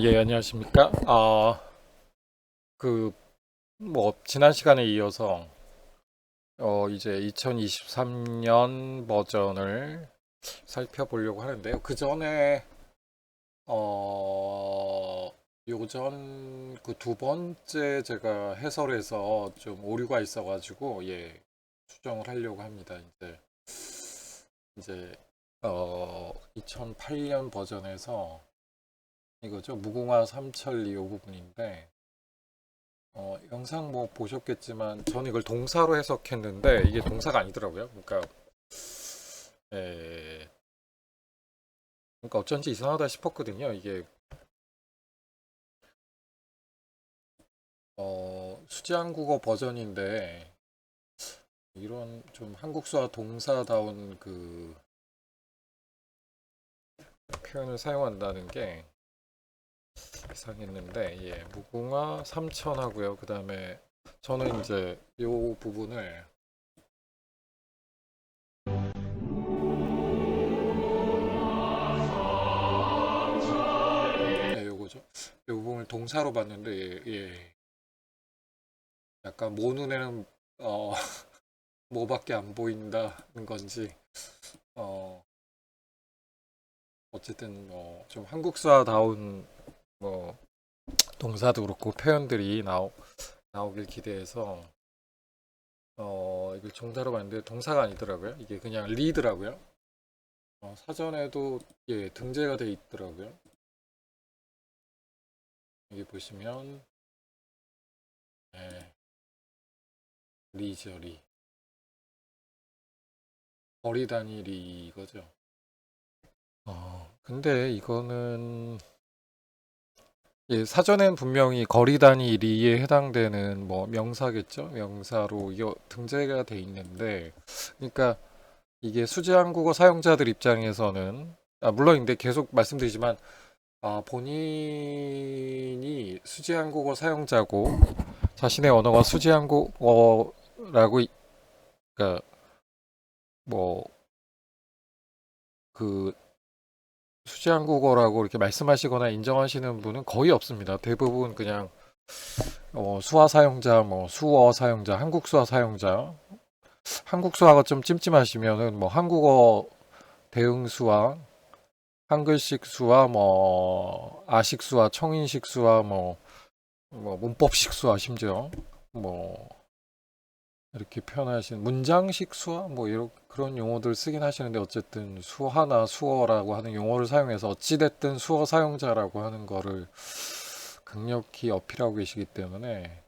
예, 안녕하십니까. 그, 지난 시간에 이어서, 이제 2023년 버전을 살펴보려고 하는데요. 그 전에, 어, 요전 그 두 번째 제가 해설에서 좀 오류가 있어가지고, 예, 수정을 하려고 합니다. 이제, 2008년 버전에서 이거죠. 무궁화 삼천리 요 부분인데, 영상 뭐 보셨겠지만 저는 이걸 동사로 해석했는데 이게 동사가 아니더라고요. 예, 그러니까 어쩐지 이상하다 싶었거든요. 이게 수지한국어 버전인데 이런 좀 한국수와 동사다운 그 표현을 사용한다는 게 이상했는데, 예, 무궁화 삼천하고요. 그 다음에 저는 이제 요 부분을, 예, 요거죠. 요 부분을 동사로 봤는데, 예, 약간 모 눈에는 뭐밖에 안 보인다는 건지, 어 어쨌든 뭐 좀 한국사다운 뭐 동사도 그렇고 표현들이 나오길 기대해서 이걸 동사로 봤는데 동사가 아니더라고요. 이게 그냥 리더라고요. 사전에도, 예, 등재가 돼 있더라고요. 여기 보시면, 예, 리죠, 리. 거리 단위 이거죠. 근데 이거는, 예, 사전엔 분명히 거리 단위 리에 해당되는 뭐 명사겠죠? 명사로 이거 등재가 돼 있는데, 그러니까 이게 수지 한국어 사용자들 입장에서는, 물론 근데 계속 말씀드리지만, 본인이 수지 한국어 사용자고 자신의 언어가 수지 한국어라고, 그러니까 뭐 그 수지 한국어라고 이렇게 말씀하시거나 인정하시는 분은 거의 없습니다. 대부분 그냥 수화 사용자, 뭐 수어 사용자, 한국 수화 사용자, 한국 수화가 좀 찜찜하시면은 뭐 한국어 대응 수화, 한글식 수화, 뭐 아식 수화, 청인식 수화, 뭐 문법식 수화, 심지어 뭐 이렇게 표현하시는 문장식 수화, 뭐 이런 그런 용어들 쓰긴 하시는데, 어쨌든 수화나 수어라고 하는 용어를 사용해서 어찌됐든 수어 사용자라고 하는 거를 강력히 어필하고 계시기 때문에,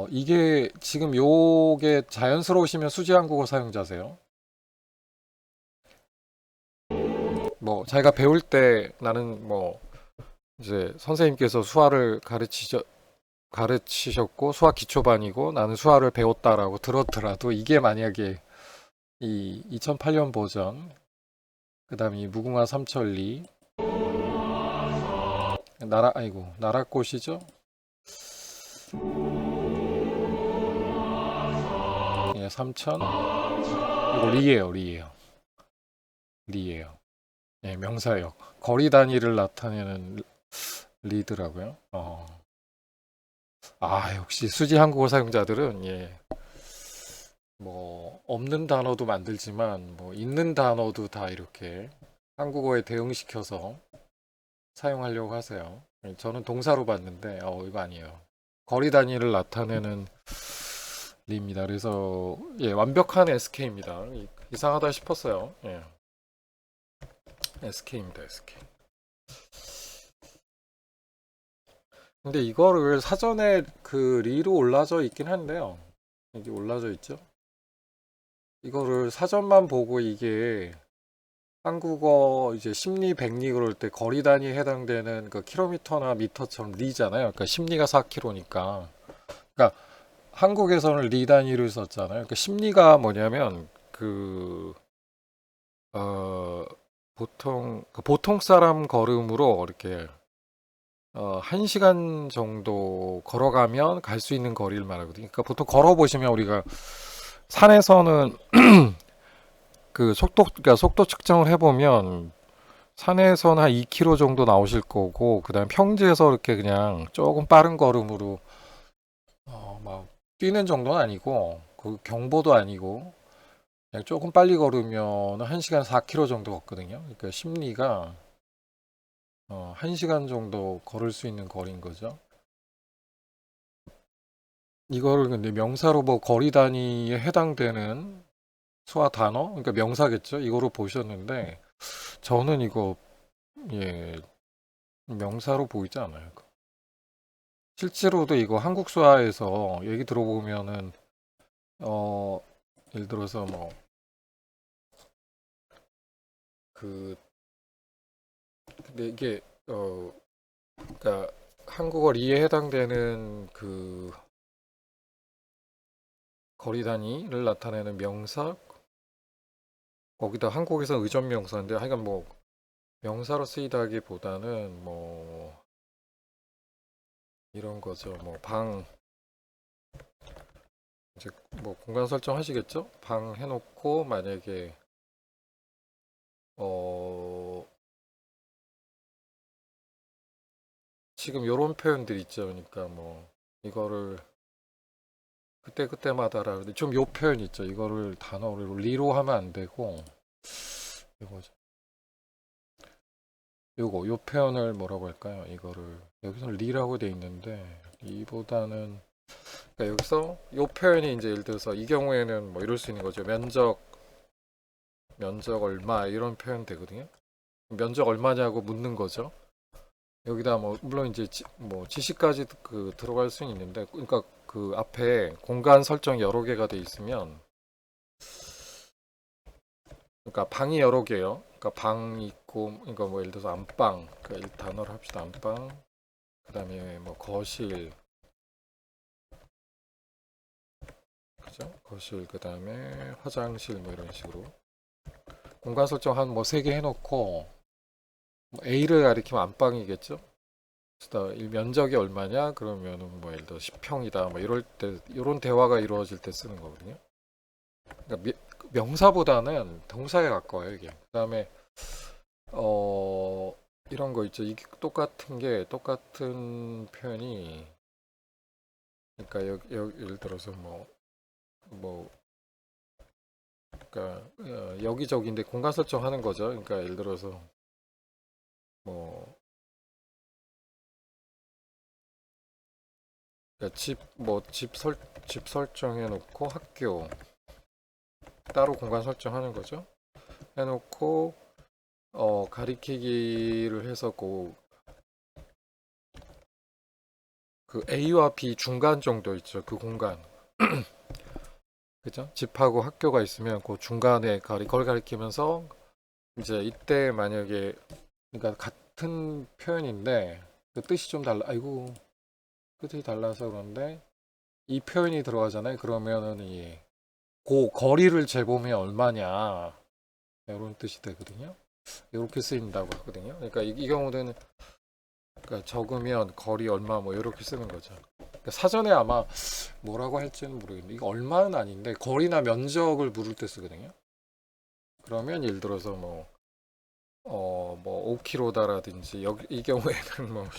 이게 지금 요게 자연스러우시면 수지 한국어 사용자세요. 뭐 자기가 배울 때 나는 뭐 이제 선생님께서 수화를 가르치셨고 수화 기초반이고 나는 수화를 배웠다라고 들었더라도, 이게 만약에 이 2008년 버전, 그다음에 이 무궁화 삼천리, 나라꽃이죠. 예, 삼천, 이거 리예요. 예, 명사예요. 거리 단위를 나타내는 리더라고요. 역시 수지 한국어 사용자들은, 예, 뭐 없는 단어도 만들지만 뭐 있는 단어도 다 이렇게 한국어에 대응시켜서 사용하려고 하세요. 예, 저는 동사로 봤는데 이거 아니에요. 거리 단위를 나타내는 리입니다. 그래서, 예, 완벽한 SK입니다. 이상하다 싶었어요. 예, SK입니다. SK. 근데 이거를 사전에 그 리로 올라져 있긴 한데요. 여기 올라져 있죠. 이거를 사전만 보고 이게 한국어 이제 심리 백리 그럴 때 거리 단위에 해당되는 그 킬로미터나 미터처럼 리잖아요. 그러니까 심리가 4km니까. 그러니까 한국에서는 리 단위를 썼잖아요. 그러니까 심리가 뭐냐면 어, 보통 사람 걸음으로 이렇게 1시간 정도 걸어가면 갈 수 있는 거리를 말하거든요. 그러니까 보통 걸어보시면 우리가 산에서는 그러니까 속도 측정을 해보면 산에서는 한 2km 정도 나오실 거고, 그다음 평지에서 이렇게 그냥 조금 빠른 걸음으로 막 뛰는 정도는 아니고, 그 경보도 아니고, 그냥 조금 빨리 걸으면 1시간 4km 정도 걷거든요. 그러니까 심리가 1시간 정도 걸을 수 있는 거리인 거죠. 이거를 근데 명사로 뭐 거리 단위에 해당되는 수와 단어, 그러니까 명사겠죠. 이거로 보셨는데 저는 이거 예 명사로 보이지 않아요. 실제로도 이거 한국 수화에서 얘기 들어보면은 어 예를 들어서 뭐 그 근데 이게 그러니까 한국어 리에 해당되는 그 거리 단위를 나타내는 명사, 거기다 한국에서 의존 명사인데 하여간 뭐 명사로 쓰이다기보다는 뭐 이런 거죠. 뭐 방 이제 뭐 공간 설정하시겠죠? 방 해놓고 만약에 어 지금 요런 표현들 있죠. 그러니까 뭐 이거를 그때그때마다라 근데 좀 요 표현 있죠. 이거를 단어로 리로 하면 안 되고 이거죠. 요 표현을 뭐라고 할까요? 이거를 여기서 리라고 돼 있는데 이보다는 그러니까 여기서 요 표현이 이제 예를 들어서 이 경우에는 뭐 이럴 수 있는 거죠. 면적 얼마 이런 표현 되거든요. 면적 얼마냐고 묻는 거죠. 여기다 뭐 물론 이제 뭐 지시까지 그 들어갈 수는 있는데 그러니까 그 앞에 공간 설정 여러 개가 돼 있으면 그러니까 방이 여러 개요. 그러니까 방 있고 그러니까 뭐 예를 들어서 안방 그러니까 단어를 합시다. 안방 그다음에 뭐 거실 그죠? 거실 그다음에 화장실 뭐 이런 식으로 공간 설정 한 뭐 세 개 해놓고 뭐 A를 가리키면 안방이겠죠? 그래서 이 면적이 얼마냐? 그러면은 뭐 예를 들어 10평이다. 뭐 이럴 때 이런 대화가 이루어질 때 쓰는 거거든요. 그러니까 명사보다는 동사에 가까워요, 이게. 그다음에 어 이런 거 있죠. 이게 똑같은 게 똑같은 표현이 그러니까 예를 들어서 뭐 그러니까 여기저기인데 공간 설정하는 거죠. 그러니까 예를 들어서 뭐 그러니까 집 설정해 놓고 학교 따로 공간 설정하는 거죠. 해놓고 가리키기를 해서 그 A와 B 중간 정도 있죠. 그 공간. 그죠? 집하고 학교가 있으면 그 중간에 그걸 가리키면서 이제 이때 만약에 그러니까 같은 표현인데 그 뜻이 좀 달라. 아이고 뜻이 달라서 그런데 이 표현이 들어가잖아요. 그러면은 그 거리를 재보면 얼마냐 이런 뜻이 되거든요. 이렇게 쓰인다고 하거든요. 그러니까 이 경우는 그러니까 적으면 거리 얼마 뭐 이렇게 쓰는 거죠. 그러니까 사전에 아마 뭐라고 할지는 모르겠는데 이거 얼마는 아닌데 거리나 면적을 물을 때 쓰거든요. 그러면 예를 들어서 뭐 5km다라든지 여기 이 경우에는 뭐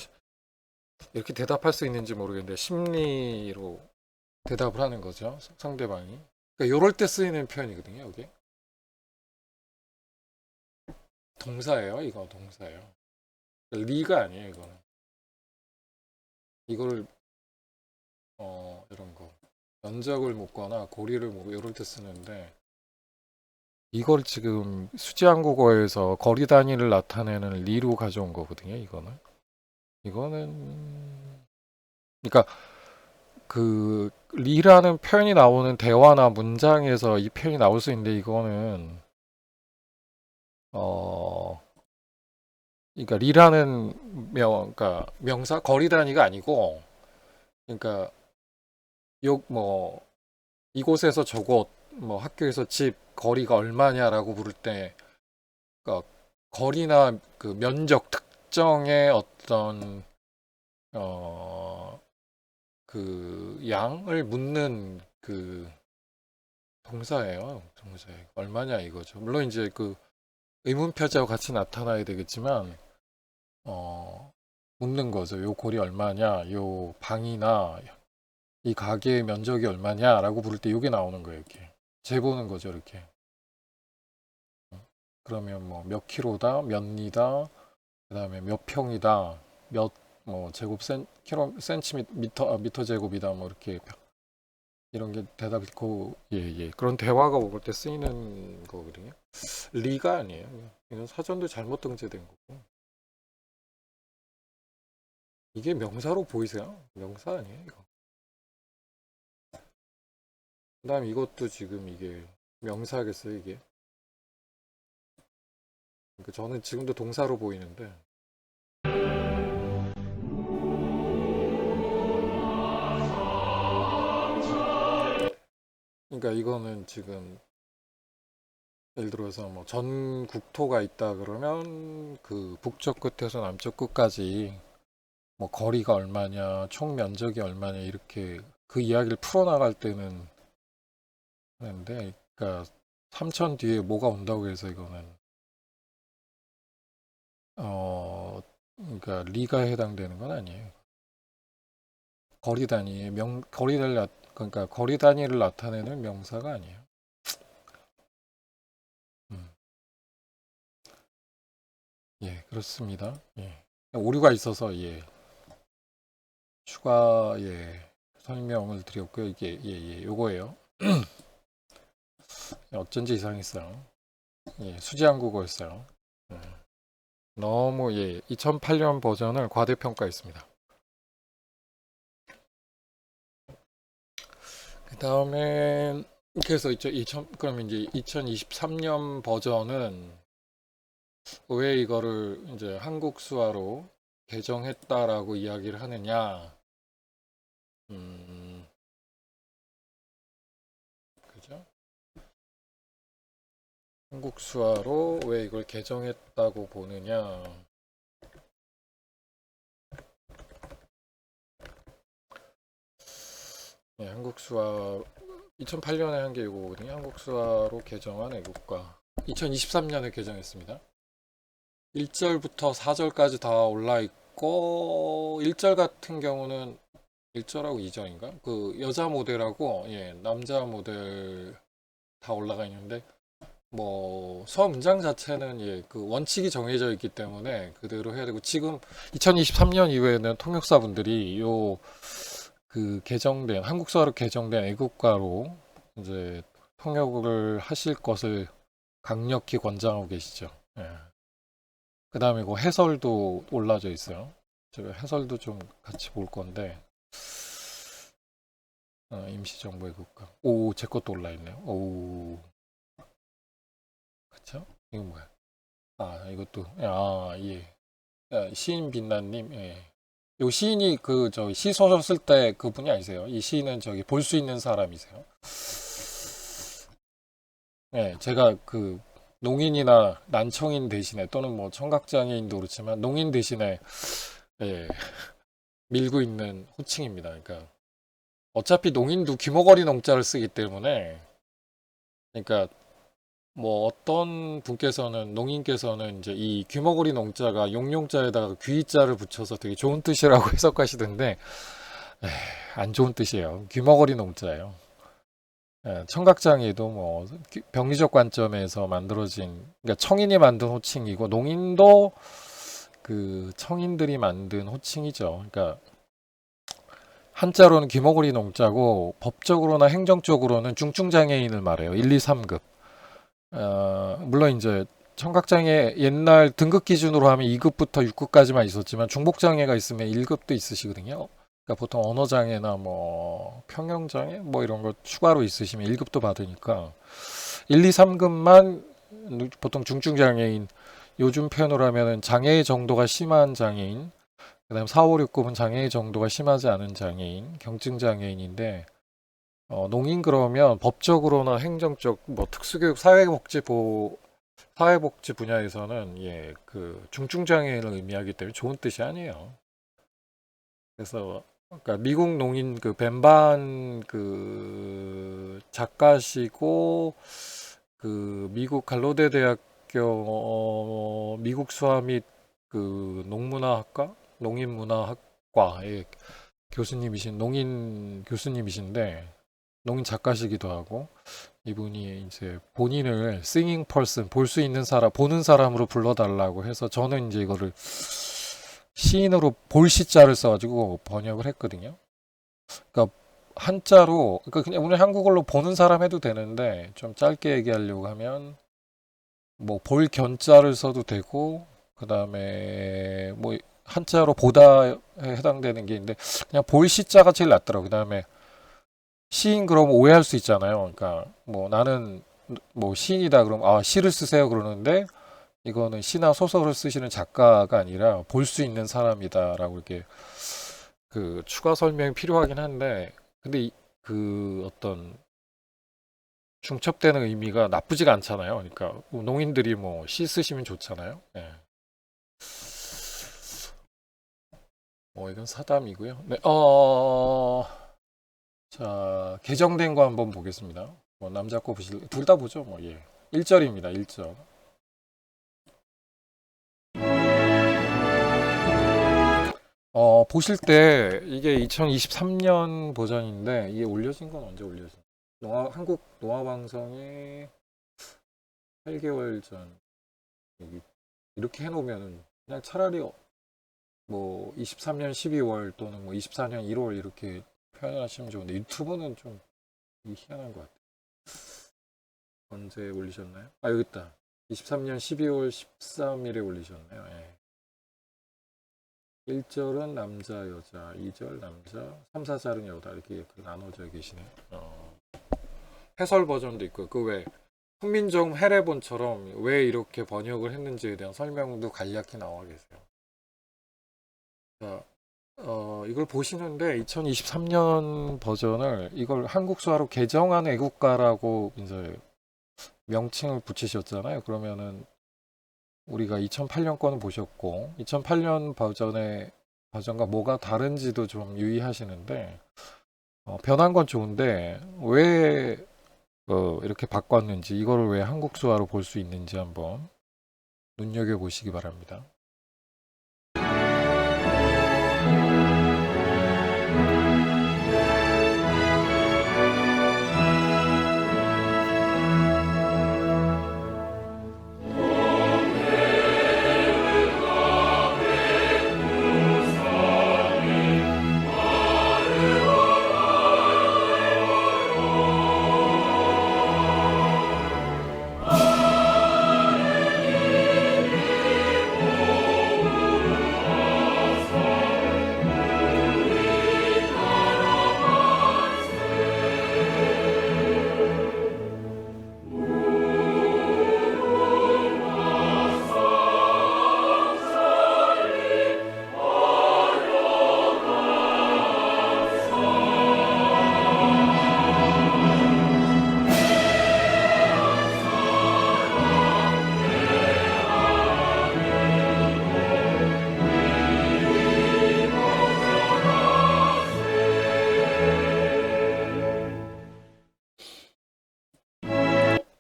이렇게 대답할 수 있는지 모르겠는데 심리로 대답을 하는 거죠. 상대방이. 그러니까 요럴 때 쓰이는 표현이거든요. 이게 동사예요. 이거 동사예요. 리가 아니에요. 이거는. 이거를 이런 거 면적을 묻거나 고리를 묻고 이럴 때 쓰는데 이걸 지금 수지한국어에서 거리 단위를 나타내는 리로 가져온 거거든요. 이거는 그러니까 그 리라는 표현이 나오는 대화나 문장에서 이 표현이 나올 수 있는데 이거는 어 그러니까 리라는 그러니까 명사 거리 단위가 아니고 그러니까 욕뭐 이곳에서 저곳 뭐 학교에서 집 거리가 얼마냐라고 물을 때 그러니까 거리나 그 면적 특정의 어떤 어 그 양을 묻는 그 동사예요. 동사에 얼마냐 이거죠. 물론 이제 그 의문표제와 같이 나타나야 되겠지만 묻는 거죠. 요 골이 얼마냐, 요 방이나 이 가게의 면적이 얼마냐라고 부를 때 이게 나오는 거예요. 이렇게 재보는 거죠. 이렇게. 그러면 뭐 몇 킬로다, 몇 리다, 그다음에 몇 평이다, 몇 뭐 제곱 센티미터 미터 제곱이다, 뭐 이렇게 이런 게 대답이 고 예예 그런 대화가 오갈 때 쓰이는 거거든요. 리가 아니에요. 이건 사전도 잘못 등재된 거고. 이게 명사로 보이세요? 명사 아니에요, 이거. 그다음 이것도 지금 이게 명사겠어요, 이게. 그러니까 저는 지금도 동사로 보이는데 그러니까 이거는 지금 예를 들어서 뭐 전 국토가 있다 그러면 그 북쪽 끝에서 남쪽 끝까지 뭐 거리가 얼마냐, 총 면적이 얼마냐 이렇게 그 이야기를 풀어나갈 때는 하는데, 그러니까 3천 뒤에 뭐가 온다고 해서 이거는 그러니까 리가 해당되는 건 아니에요. 거리 단위 그러니까 거리 단위를 나타내는 명사가 아니에요. 음, 예, 그렇습니다. 예, 오류가 있어서 추가 설명을 드렸고요. 이게 요거예요. 어쩐지 이상했어요. 수지 한국어였어요. 예, 너무 2008년 버전을 과대평가했습니다. 그 다음에 그래서 그럼 이제 2023년 버전은 왜 이거를 이제 한국 수화로 개정했다라고 이야기를 하느냐? 음, 그죠? 한국 수화로 왜 이걸 개정했다고 보느냐? 한국 수화 2008년에 한 게 이거거든요. 한국 수화로 개정한 애국가. 2023년에 개정했습니다. 1절부터 4절까지 다 올라 있고 1절 같은 경우는 1절하고 2절인가? 그 여자 모델하고 남자 모델 다 올라가 있는데 뭐 수화 문장 자체는 그 원칙이 정해져 있기 때문에 그대로 해야 되고 지금 2023년 이후에는 통역사분들이 요 그 개정된 한국 수화로 개정된 애국가로 이제 통역을 하실 것을 강력히 권장하고 계시죠. 예. 그 다음에 그 해설도 올라져 있어요. 제가 해설도 좀 같이 볼 건데, 임시정부의 국가. 오, 제 것도 올라있네요. 오, 그쵸? 이거 뭐야? 이것도, 예. 시인 빛나님, 예. 요 시인이 시 소설 쓸 때 그분이 아니세요? 이 시인은 볼 수 있는 사람이세요? 예, 제가 농인이나 난청인 대신에 또는 뭐 청각장애인도 그렇지만 농인 대신에 예, 밀고 있는 호칭입니다. 그러니까 어차피 농인도 귀머거리 농자를 쓰기 때문에 그러니까 뭐 어떤 분께서는 농인께서는 이제 이 귀머거리 농자가 용용자에다가 귀자를 붙여서 되게 좋은 뜻이라고 해석하시던데 안 좋은 뜻이에요. 귀머거리 농자예요. 청각장애도 뭐 병리적 관점에서 만들어진 그러니까 청인이 만든 호칭이고 농인도 그 청인들이 만든 호칭이죠. 그러니까 한자로는 귀머거리 농자고 법적으로나 행정적으로는 중증장애인을 말해요. 1, 2, 3급. 물론 이제 청각장애 옛날 등급 기준으로 하면 2급부터 6급까지만 있었지만 중복장애가 있으면 1급도 있으시거든요. 그러니까 보통 언어장애나 뭐 평형장애 뭐 이런 거 추가로 있으시면 1급도 받으니까 1, 2, 3급만 보통 중증장애인 요즘 표현으로 하면은 장애의 정도가 심한 장애인 그다음 4, 5, 6급은 장애의 정도가 심하지 않은 장애인 경증장애인인데 농인 그러면 법적으로나 행정적 뭐 특수교육 사회복지 분야에서는 그 중증장애인을 의미하기 때문에 좋은 뜻이 아니에요. 그래서 그러니까 미국 농인 그 벤반 그 작가시고 그 미국 갈로데 대학교 대학교 미국 수화 및 그 농문화학과, 농인문화학과의 교수님이신 농인 교수님이신데 농인 작가시기도 하고 이분이 이제 본인을 singing person 볼 수 있는 사람 보는 사람으로 불러달라고 해서 저는 이제 이거를 시인으로 볼 시자를 써가지고 번역을 했거든요. 그러니까 한자로 그러니까 그냥 우리 한국어로 보는 사람 해도 되는데 좀 짧게 얘기하려고 하면 뭐 볼 견자를 써도 되고 그 다음에 뭐 한자로 보다에 해당되는 게 있는데 그냥 볼 시자가 제일 낫더라고. 그 다음에 시인 그러면 오해할 수 있잖아요. 그러니까 뭐 나는 뭐 시인이다 그러면 아 시를 쓰세요 그러는데 이거는 시나 소설을 쓰시는 작가가 아니라 볼 수 있는 사람이다라고 이렇게 그 추가 설명이 필요하긴 한데 근데 그 어떤 중첩되는 의미가 나쁘지가 않잖아요. 그러니까 농인들이 뭐 시 쓰시면 좋잖아요. 예. 이건 사담이고요. 네, 자, 개정된 거 한번 보겠습니다. 남자 거 보실, 둘 다 보죠. 뭐, 예. 1절입니다. 1절. 보실 때 이게 2023년 버전인데 이게 올려진 건 언제 올려진? 한국 노화 방송이 8개월 전 여기 이렇게 해놓으면은 그냥 차라리 뭐 23년 12월 또는 뭐 24년 1월 이렇게 표현하시면 좋은데 유튜브는 좀 희한한 것 같아요. 언제 올리셨나요? 아 여기 있다. 23년 12월 13일에 올리셨네요. 예. 1절은 남자 여자 2절 남자 3, 4절은 여자 이렇게 나눠져 계시네요. 해설 버전도 있고 그 외 훈민정 해례본처럼 왜 이렇게 번역을 했는지에 대한 설명도 간략히 나와 계세요. 자, 이걸 보시는데 2023년 버전을 이걸 한국 수화로 개정한 애국가라고 이제 명칭을 붙이셨잖아요. 그러면은 우리가 2008년 거는 보셨고 2008년 버전과 뭐가 다른지도 좀 유의하시는데 변한 건 좋은데 왜 이렇게 바꿨는지 이거를 왜 한국 수화로 볼 수 있는지 한번 눈여겨보시기 바랍니다.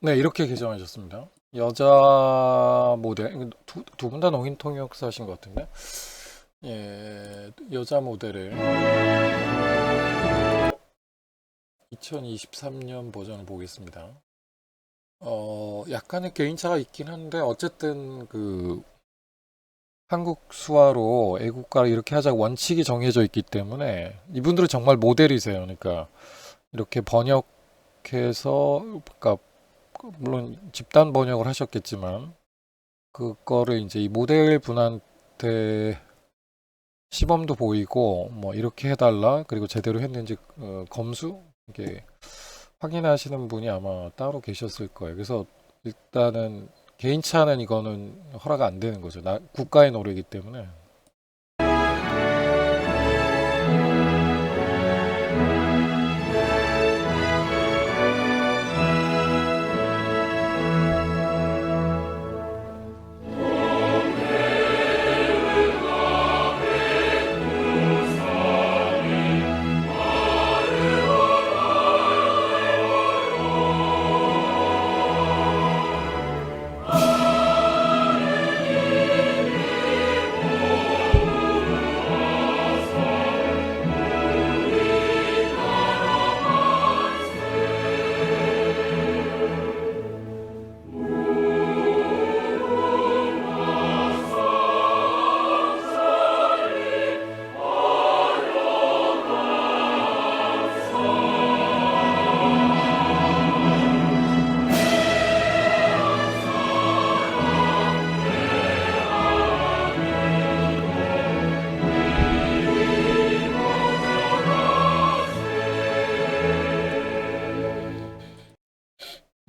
네, 이렇게 개정하셨습니다. 여자 모델, 두 분 다 농인 통역사신 것 같은데, 예, 여자 모델을 2023년 버전을 보겠습니다. 약간의 개인차가 있긴 한데, 어쨌든 그 한국 수화로 애국가를 이렇게 하자고 원칙이 정해져 있기 때문에 이분들은 정말 모델이세요. 그러니까 이렇게 번역해서, 그러니까 물론 집단 번역을 하셨겠지만 그거를 이제 이 모델 분한테 시범도 보이고 뭐 이렇게 해달라 그리고 제대로 했는지 검수 이게 확인하시는 분이 아마 따로 계셨을 거예요. 그래서 일단은 개인차는 이거는 허락 안 되는 거죠. 국가의 노래이기 때문에.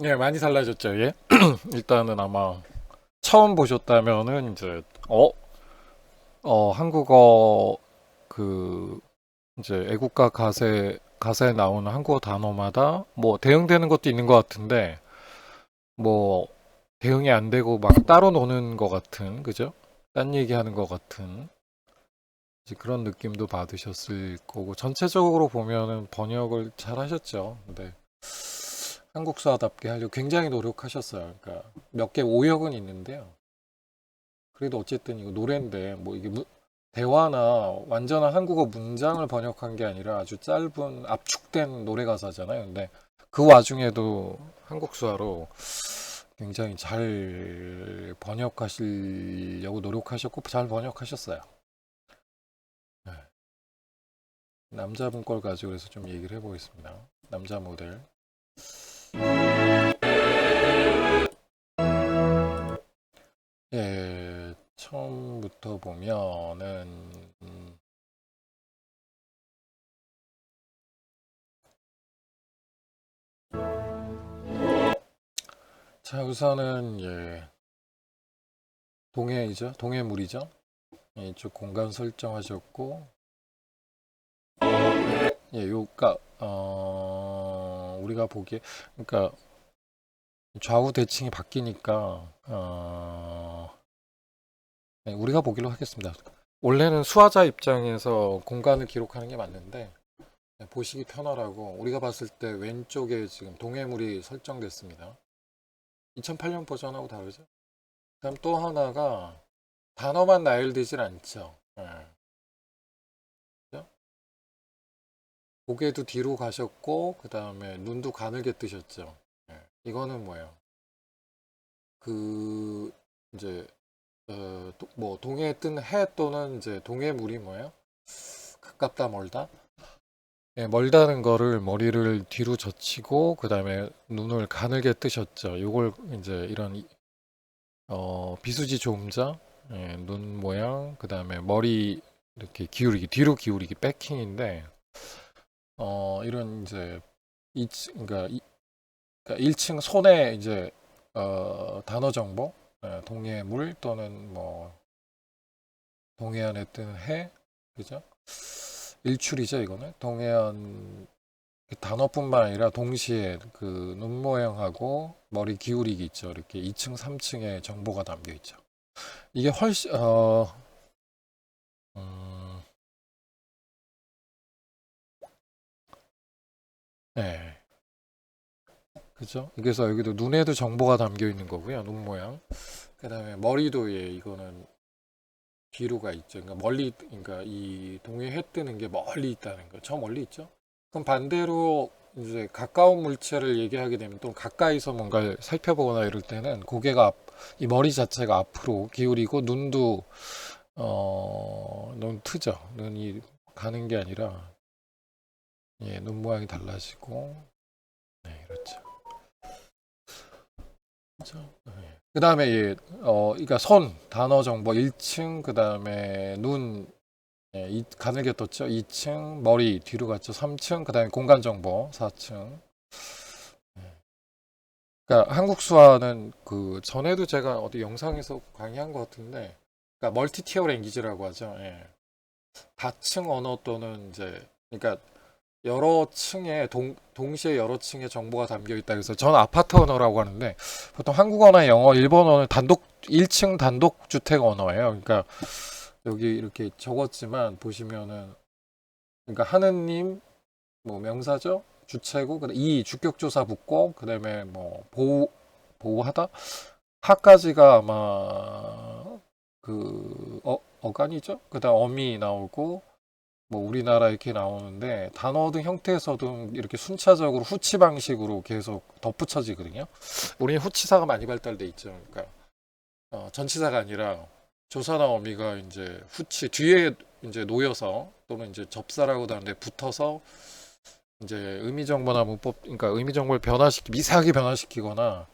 네, 많이 달라졌죠, 예. 일단은 아마 처음 보셨다면은 이제 한국어 그 이제 애국가 가사에 나오는 한국어 단어마다 뭐 대응되는 것도 있는 것 같은데 뭐 대응이 안 되고 막 따로 노는 것 같은, 그죠? 딴 얘기하는 것 같은 이제 그런 느낌도 받으셨을 거고, 전체적으로 보면은 번역을 잘 하셨죠. 근데 한국사답게 하려고 굉장히 노력하셨어요. 그러니까 몇 개 오역은 있는데요. 그래도 어쨌든 이거 노래인데 뭐 이게 대화나 완전한 한국어 문장을 번역한 게 아니라 아주 짧은 압축된 노래 가사잖아요. 근데 그 와중에도 한국 수화로 굉장히 잘 번역하시려고 노력하셨고 잘 번역하셨어요. 네. 남자분 걸 가지고 그래서 좀 얘기를 해보겠습니다. 남자 모델. 예, 처음부터 보면은 자, 우선은 예, 동해이죠. 동해물이죠. 이쪽 공간 설정하셨고, 예, 요가 우리가 보기에 그러니까 좌우 대칭이 바뀌니까 네, 우리가 보기로 하겠습니다. 원래는 수화자 입장에서 공간을 기록하는 게 맞는데 네, 보시기 편하라고 우리가 봤을 때 왼쪽에 지금 동해물이 설정됐습니다. 2008년 버전하고 다르죠? 그다음 또 하나가 단어만 나열되질 않죠. 예, 그죠? 고개도 뒤로 가셨고 그 다음에 눈도 가늘게 뜨셨죠. 예, 이거는 뭐예요? 그 이제 뭐 동해에 뜬 해 또는 이제 동해물이 뭐예요? 가깝다 멀다? 예, 멀다는 거를 머리를 뒤로 젖히고 그 다음에 눈을 가늘게 뜨셨죠. 요걸 이제 이런 비수지 조음자, 예, 눈 모양, 그 다음에 머리 이렇게 기울이기, 뒤로 기울이기, 백킹인데 이런 이제 그러니까, 그러니까 1층 손에 이제 단어 정보, 동해물 또는 뭐 동해안에 뜨는 해, 그죠? 일출이죠, 이거는. 동해안 그 단어뿐만 아니라 동시에 그 눈 모양하고 머리 기울이기 있죠. 이렇게 2층, 3층에 정보가 담겨 있죠. 이게 훨씬 음, 네, 그죠? 그래서 여기도 눈에도 정보가 담겨 있는 거고요. 눈 모양. 그다음에 머리도 예, 이거는 뒤로가 있죠. 그러니까 멀리, 그러니까 이 동해 해 뜨는 게 멀리 있다는 거. 저 멀리 있죠? 그럼 반대로 이제 가까운 물체를 얘기하게 되면 또 가까이서 뭔가를 살펴보거나 이럴 때는 고개가 이 머리 자체가 앞으로 기울이고 눈도 눈 트죠. 눈이 가는 게 아니라 예, 눈 모양이 달라지고 네, 그렇죠. 그렇죠. 네. 그다음에 예, 그러니까 손 단어 정보 1층 그다음에 눈 예, 가늘게 떴죠. 2층 머리 뒤로 갔죠. 3층 그다음에 공간 정보 4층. 그러니까 한국 수화는 그 전에도 제가 어디 영상에서 강의한 것 같은데, 그러니까 멀티 티어 랭귀지라고 하죠. 예. 다층 언어 또는 이제 그러니까 여러 층에 동시에 여러 층의 정보가 담겨 있다. 그래서 전 아파트 언어라고 하는데 보통 한국어나 영어, 일본어는 단독 1층 단독 주택 언어예요. 그러니까 여기 이렇게 적었지만 보시면은 그러니까 하느님 뭐 명사죠. 주체고 그다음 이 주격조사 붙고 그다음에 뭐 보호하다 하까지가 아마 그 어간이죠. 그다음 어미 나오고 뭐 우리나라 이렇게 나오는데 단어든 형태에서도 이렇게 순차적으로 후치 방식으로 계속 덧붙여지거든요. 우리는 후치사가 많이 발달돼 있죠. 그러니까 전치사가 아니라 조사나 어미가 이제 후치 뒤에 이제 놓여서 또는 이제 접사라고 하는데 붙어서 이제 의미 정보나 문법, 그러니까 의미 정보를 미세하게 변화시키거나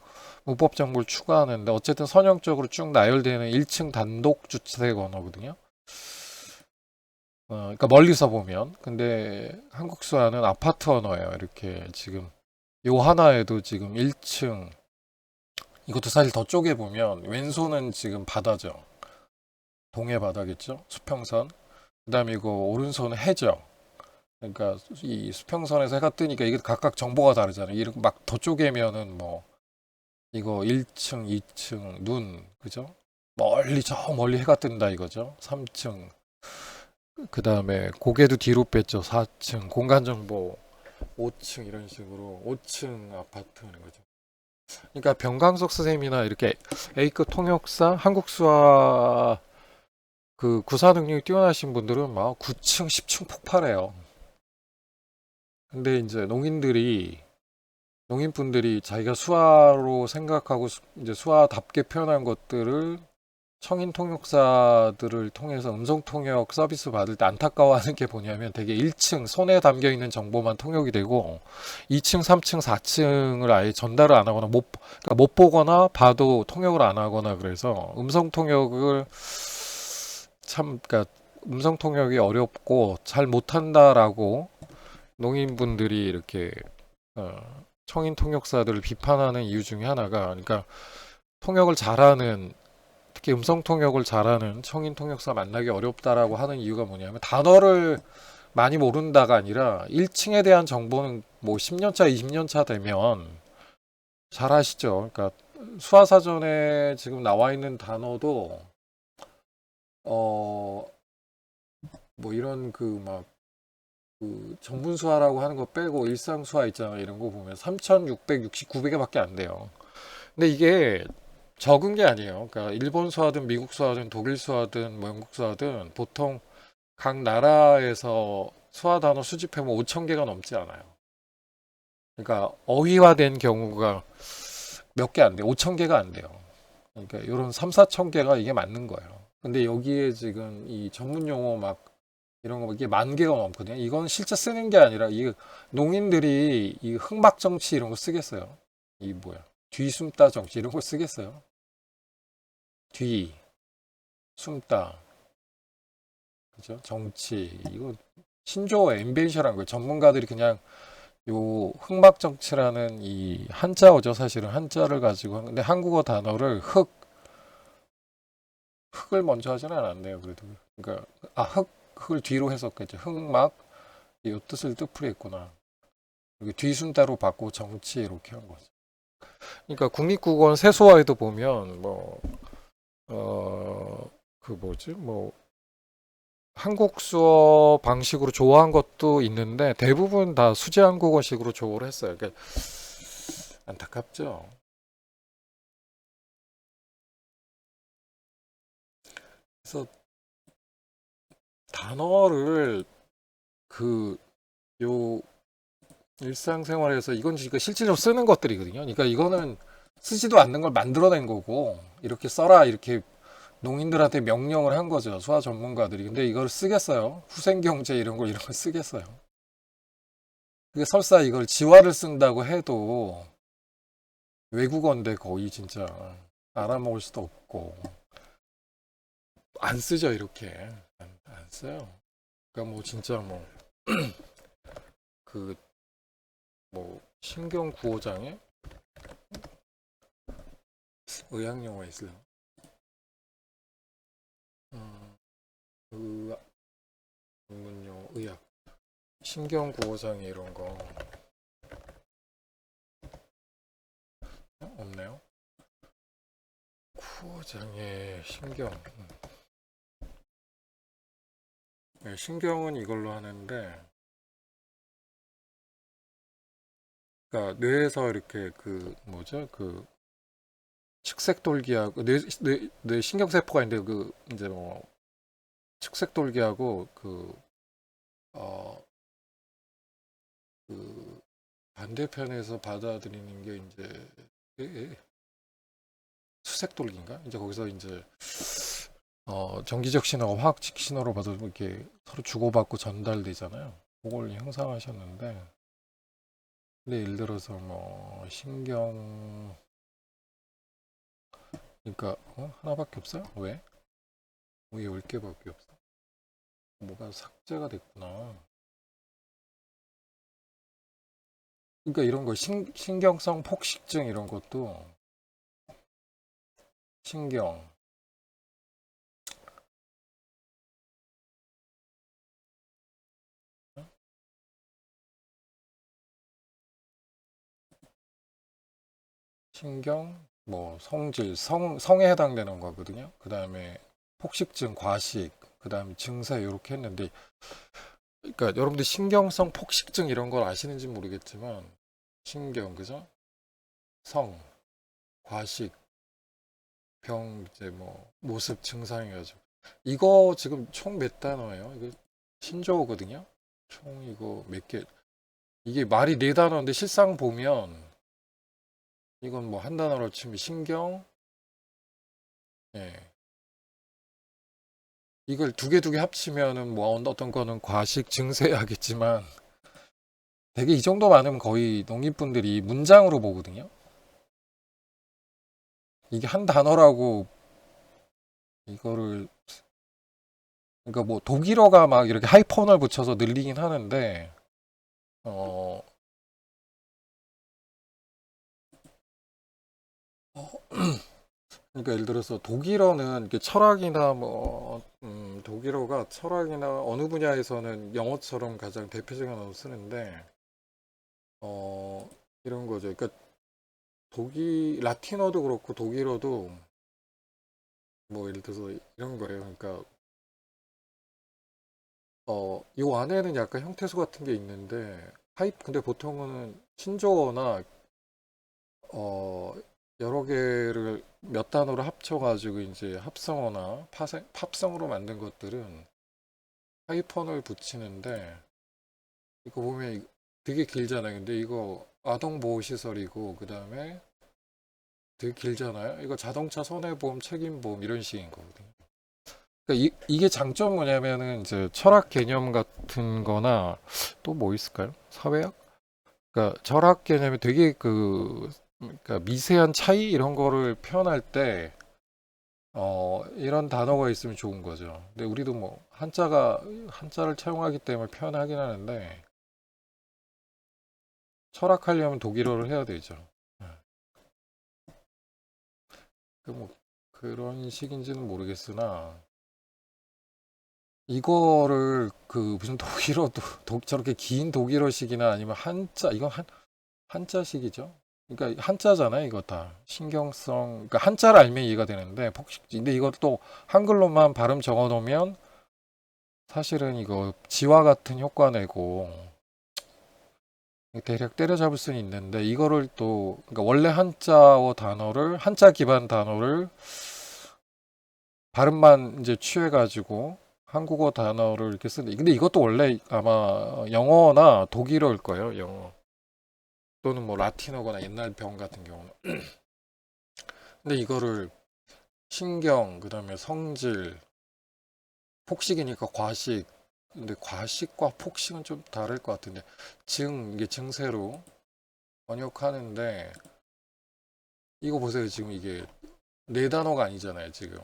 문법 정보를 추가하는데 어쨌든 선형적으로 쭉 나열되는 1층 단독 주택 언어거든요. 그러니까 멀리서 보면 근데 한국 수화는 아파트 언어예요. 이렇게 지금 요 하나에도 지금 1층, 이것도 사실 더 쪼개보면 왼손은 지금 바다죠. 동해 바다겠죠? 수평선. 그 다음에 이거 오른손은 해죠. 그러니까 이 수평선에서 해가 뜨니까 이게 각각 정보가 다르잖아요. 이렇게 막 더 쪼개면은 뭐 이거 1층, 2층, 눈, 그죠? 멀리 저 멀리 해가 뜬다 이거죠. 3층. 그 다음에 고개도 뒤로 뺐죠. 4층. 공간 정보 5층 이런 식으로 5층 아파트 하는 거죠. 그러니까 병강석 선생님이나 이렇게 A급 통역사, 한국 수화 그 구사 능력이 뛰어나신 분들은 막 9층, 10층 폭발해요. 근데 이제 농인분들이 자기가 수화로 생각하고 이제 수화답게 표현한 것들을 청인 통역사들을 통해서 음성 통역 서비스 받을 때 안타까워하는 게 뭐냐면 되게 1층 손에 담겨 있는 정보만 통역이 되고 2층, 3층, 4층을 아예 전달을 안 하거나 그러니까 못 보거나 봐도 통역을 안 하거나 그래서 음성 통역을 그러니까 음성 통역이 어렵고 잘 못한다라고 농인분들이 이렇게 청인 통역사들을 비판하는 이유 중에 하나가 그러니까 통역을 잘하는 특히 음성 통역을 잘하는 청인 통역사 만나기 어렵다라고 하는 이유가 뭐냐면 단어를 많이 모른다가 아니라 1층에 대한 정보는 뭐 10년 차, 20년 차 되면 잘 아시죠? 그러니까 수화사전에 지금 나와 있는 단어도 어 뭐 이런 그 막 그 전문수화라고 하는 거 빼고 일상수화 있잖아요. 이런 거 보면 3,669개밖에 안 돼요. 근데 이게 적은 게 아니에요. 그러니까 일본 수화든 미국 수화든 독일 수화든 뭐 영국 수화든 보통 각 나라에서 수화 단어 수집해보면 5천 개가 넘지 않아요. 그러니까 어휘화된 경우가 몇 개 안 돼요. 5천 개가 안 돼요. 그러니까 이런 3, 4천 개가 이게 맞는 거예요. 근데 여기에 지금 이 전문 용어 막 이런 거 이게 만 개가 넘거든요. 이건 실제 쓰는 게 아니라 이 농인들이 이 흑막 정치 이런 거 쓰겠어요. 이 뭐야? 뒤숨따 정치 이런 거 쓰겠어요. 뒤, 숨따, 그죠? 정치 이거 신조어 엠벤셔라는 거예요. 전문가들이 그냥 요 흑막 정치라는 이 한자어죠. 사실은 한자를 가지고 근데 한국어 단어를 흑을 먼저 하지는 않았네요. 그래도 그러니까 흑을 뒤로 해석했죠. 흑막 이 뜻을 뜻풀이했구나. 여기 뒤순자로 받고 정치 이렇게 한 거죠. 그러니까 국립국어원 세수화에도 보면 뭐 그 뭐지 뭐 한국 수어 방식으로 조어한 것도 있는데 대부분 다 수제 한국어식으로 조어를 했어요. 그러니까 안타깝죠. 그래서 단어를 그 요 일상생활에서 이건 지금 실질적으로 쓰는 것들이거든요. 그러니까 이거는 쓰지도 않는 걸 만들어낸 거고 이렇게 써라 이렇게 농인들한테 명령을 한 거죠. 수화 전문가들이. 근데 이걸 쓰겠어요? 후생경제 이런 걸 쓰겠어요? 그게 설사 이걸 지화를 쓴다고 해도 외국어인데 거의 진짜 알아먹을 수도 없고 안 쓰죠 이렇게 안 써요. 그러니까 뭐 진짜 뭐 그 뭐 신경 구호장애 의학용어 있어요. 음, 의학 전문용 의학 신경 구호장애 이런 거 없네요. 구호장애 신경 네, 신경은 이걸로 하는데 그러니까 뇌에서 이렇게 그 뭐죠 그 측색돌기하고 뇌 신경세포가 있는데 그 이제 뭐 측색돌기하고 어, 그 반대편에서 받아들이는 게 이제 수색돌기인가? 이제 거기서 이제 전기적 신호가 화학적 신호로 받아 이렇게 서로 주고받고 전달되잖아요. 그걸 형상하셨는데 근데 예를 들어서 뭐 신경 그러니까 하나밖에 없어요? 왜 10개밖에 없어? 뭐가 삭제가 됐구나. 그러니까 이런 거 신경성 폭식증 이런 것도 신경 신경 뭐 성질 성에 해당되는 거거든요. 그 다음에 폭식증 과식 그 다음에 증세 이렇게 했는데 그러니까 여러분들 신경성 폭식증 이런 걸 아시는지 모르겠지만 신경 그죠? 성 과식 병 이제 뭐 모습 증상이가지고 이거 지금 총 몇 단어예요? 이거 신조어거든요. 총 이거 몇 개? 이게 말이 네 단어인데 실상 보면 이건 뭐 한 단어로 치면 신경, 예. 이걸 두 개 합치면은 뭐 어떤 거는 과식 증세하겠지만 되게 이 정도 많으면 거의 농민분들이 문장으로 보거든요. 이게 한 단어라고 이거를 그러니까 뭐 독일어가 막 이렇게 하이폰을 붙여서 늘리긴 하는데 어 그러니까 예를 들어서 독일어는 이렇게 철학이나 뭐 독일어가 철학이나 어느 분야에서는 영어처럼 가장 대표적인 언어로 쓰는데 어 이런 거죠. 그러니까 라틴어도 그렇고 독일어도 뭐 예를 들어서 이런 거예요. 그러니까 요 안에는 약간 형태소 같은 게 있는데 근데 보통은 신조어나 어 여러 개를 몇 단어로 합쳐가지고 이제 합성어나 팝성으로 만든 것들은 하이펀을 붙이는데 이거 보면 되게 길잖아요. 근데 이거 아동보호시설이고 그 다음에 되게 길잖아요. 이거 자동차 손해보험 책임보험 이런 식인 거거든요. 그러니까 이게 장점 뭐냐면은 이제 철학 개념 같은 거나 또 뭐 있을까요? 사회학? 그러니까 철학 개념이 되게 그러니까 미세한 차이 이런 거를 표현할 때 이런 단어가 있으면 좋은 거죠. 근데 우리도 뭐 한자를 차용하기 때문에 표현하긴 하는데 철학하려면 독일어를 해야 되죠. 네. 뭐 그런 식인지는 모르겠으나 이거를 그 무슨 독일어도 저렇게 긴 독일어식이나 아니면 이건 한자식이죠. 그러니까 한자잖아요, 이거 다. 신경성, 그러니까 한자를 알면 이해가 되는데, 근데 이것도 한글로만 발음 적어 놓으면 사실은 이거 지와 같은 효과 내고 대략 때려잡을 수는 있는데, 이거를 또, 그러니까 원래 한자 기반 단어를 발음만 이제 취해가지고 한국어 단어를 이렇게 쓰는데, 근데 이것도 원래 아마 영어나 독일어일 거예요, 영어. 또는 뭐 라틴어거나 옛날 병 같은 경우는. 근데 이거를 신경, 그 다음에 성질, 폭식이니까 과식. 근데 과식과 폭식은 좀 다를 것 같은데, 이게 증세로 번역하는데, 이거 보세요. 지금 이게 네 단어가 아니잖아요, 지금.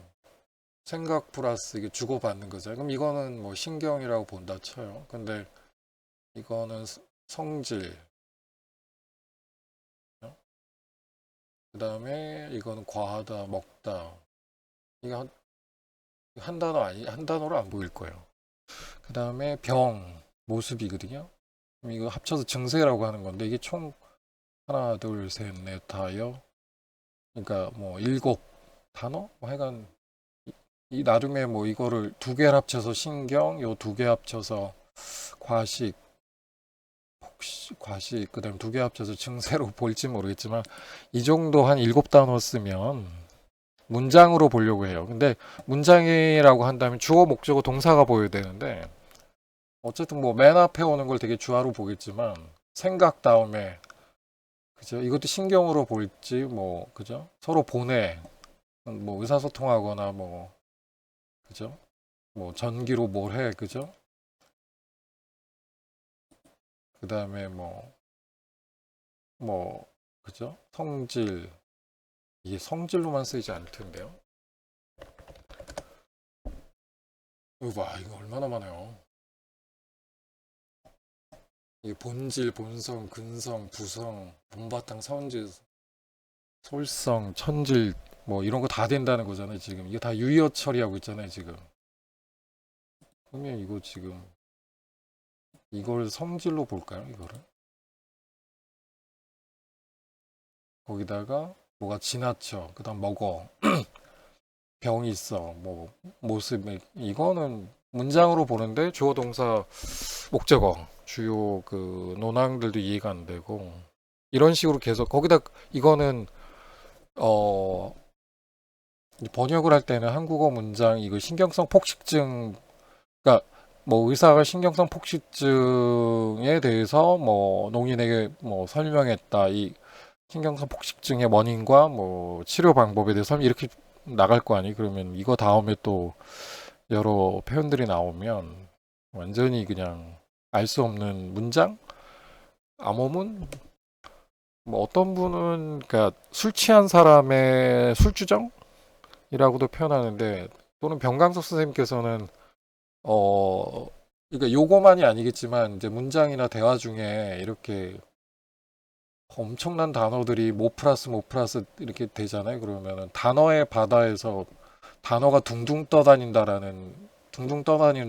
생각 플러스 이게 주고받는 거죠. 그럼 이거는 뭐 신경이라고 본다 쳐요. 근데 이거는 성질, 그 다음에 이거는 과하다, 먹다. 이게 한 단어 한 단어로 안 보일 거예요. 그 다음에 모습이거든요. 그럼 이거 합쳐서 증세라고 하는 건데, 이게 총 하나, 둘, 셋, 넷, 다여. 그러니까 뭐 일곱 단어? 뭐 하여간 이 나름의 뭐 이거를 두 개를 합쳐서 신경, 요 두 개 합쳐서 과식, 과식, 그다음 두 개 합쳐서 증세로 볼지 모르겠지만 이 정도 한 일곱 단어 쓰면 문장으로 보려고 해요. 근데 문장이라고 한다면 주어, 목적어, 동사가 보여야 되는데 어쨌든 뭐 맨 앞에 오는 걸 되게 주어로 보겠지만 생각 다음에 그죠? 이것도 신경으로 볼지 뭐 그죠? 서로 보내 뭐 의사소통하거나 뭐 그죠? 뭐 전기로 뭘 해 그죠? 그 다음에 그죠? 성질 이게 성질로만 쓰이지 않을 텐데요. 와 이거 얼마나 많아요. 이 본질, 본성, 근성, 부성, 본바탕, 선질, 솔성, 천질 뭐 이런 거 다 된다는 거잖아요. 지금 이게 다 유의어 처리하고 있잖아요. 지금 그러면 이거 지금 이걸 성질로 볼까요? 이거를 거기다가 뭐가 지나쳐, 그다음 먹어, 병이 있어, 뭐 모습, 이거는 문장으로 보는데 주어 동사 목적어 주요 그 논항들도 이해가 안 되고 이런 식으로 계속 거기다 이거는 어 번역을 할 때는 한국어 문장 이거 신경성 폭식증, 그러니까 뭐 의사가 신경성 폭식증에 대해서 뭐 농인에게 뭐 설명했다, 이 신경성 폭식증의 원인과 뭐 치료 방법에 대해서 이렇게 나갈 거 아니. 그러면 이거 다음에 또 여러 표현들이 나오면 완전히 그냥 알 수 없는 문장, 암호문. 뭐 어떤 분은 그러니까 술 취한 사람의 술주정이라고도 표현하는데, 또는 병강석 선생님께서는 어 그러니까 요거만이 아니겠지만 이제 문장이나 대화 중에 이렇게 엄청난 단어들이 뭐 플러스 이렇게 되잖아요. 그러면은 단어의 바다에서 단어가 둥둥 떠다니는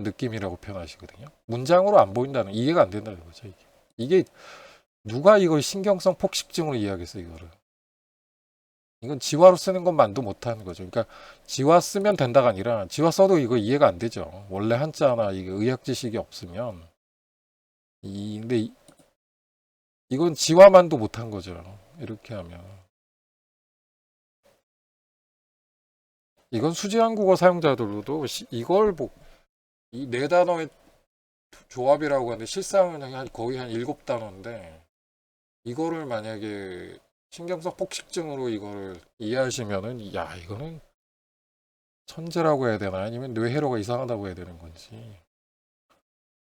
느낌이라고 표현하시거든요. 문장으로 안 보인다는, 이해가 안 된다는 거죠. 이게 누가 이걸 신경성 폭식증으로 이해하겠어요, 이거를. 이건 지화로 쓰는 것만도 못하는 거죠. 그러니까 지화 쓰면 된다가 아니라 지화 써도 이거 이해가 안 되죠. 원래 한자나 이게 의학 지식이 없으면. 근데 이건 지화만도 못한 거죠. 이렇게 하면. 이건 수지 한국어 사용자들도 이걸 이 네 단어의 조합이라고 하는데 실상은 거의 한 일곱 단어인데, 이거를 만약에 신경성 폭식증으로 이거를 이해하시면은 야, 이거는 천재라고 해야 되나 아니면 뇌회로가 이상하다고 해야 되는 건지,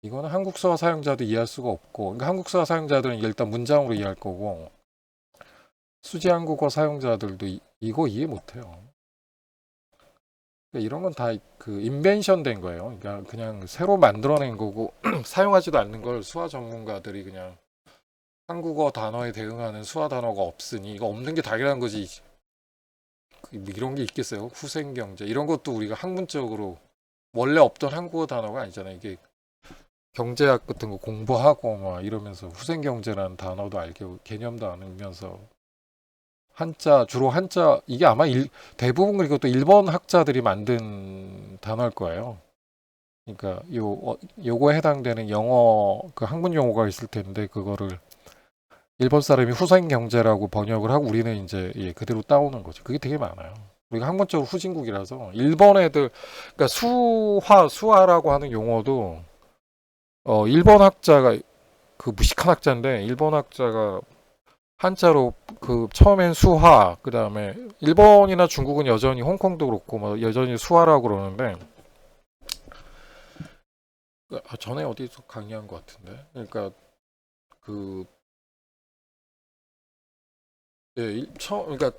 이거는 한국서 사용자도 이해할 수가 없고, 그러니까 한국서 사용자들은 일단 문장으로 이해할 거고 수지 한국어 사용자들도 이거 이해 못해요. 그러니까 이런 건 다 그 인벤션 된 거예요. 그러니까 그냥 새로 만들어낸 거고 사용하지도 않는 걸 수화 전문가들이 그냥 한국어 단어에 대응하는 수화 단어가 없으니 이거 없는 게 당연한 거지. 이런 게 있겠어요? 후생경제 이런 것도 우리가 학문적으로 원래 없던 한국어 단어가 아니잖아요. 이게 경제학 같은 거 공부하고 막 이러면서 후생경제라는 단어도 알고 개념도 알면서 주로 한자, 이게 아마 대부분 이것도 일본 학자들이 만든 단어일 거예요. 그러니까 요거에 해당되는 영어 그 학문 용어가 있을 텐데 그거를 일본 사람이 후생 경제라고 번역을 하고 우리는 이제 그대로 따오는 거죠. 그게 되게 많아요. 우리가 학문적으로 후진국이라서 일본 애들, 그러니까 수화라고 하는 용어도 일본 학자가, 그 무식한 학자인데 일본 학자가 한자로 그 처음엔 수화, 그 다음에 일본이나 중국은 여전히 홍콩도 그렇고 뭐 여전히 수화라고 그러는데, 전에 어디서 강의한 것 같은데, 그러니까 그 그러니까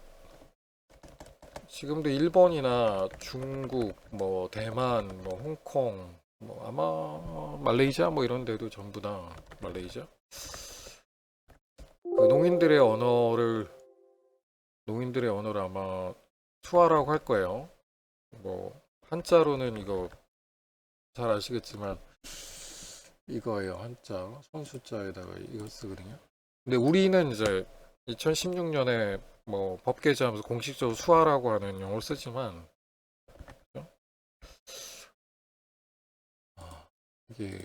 지금도 일본이나 중국, 뭐 대만, 뭐 홍콩, 뭐 아마 말레이시아 뭐 이런 데도 전부 다 말레이시아 그 농인들의 언어를 아마 수화라고 할 거예요. 뭐 한자로는 이거 잘 아시겠지만 이거예요. 한자 손수자에다가 이거 쓰거든요. 근데 우리는 이제 2016년에 뭐 법 개정하면서 공식적으로 수화라고 하는 용어를 쓰지만, 아, 이게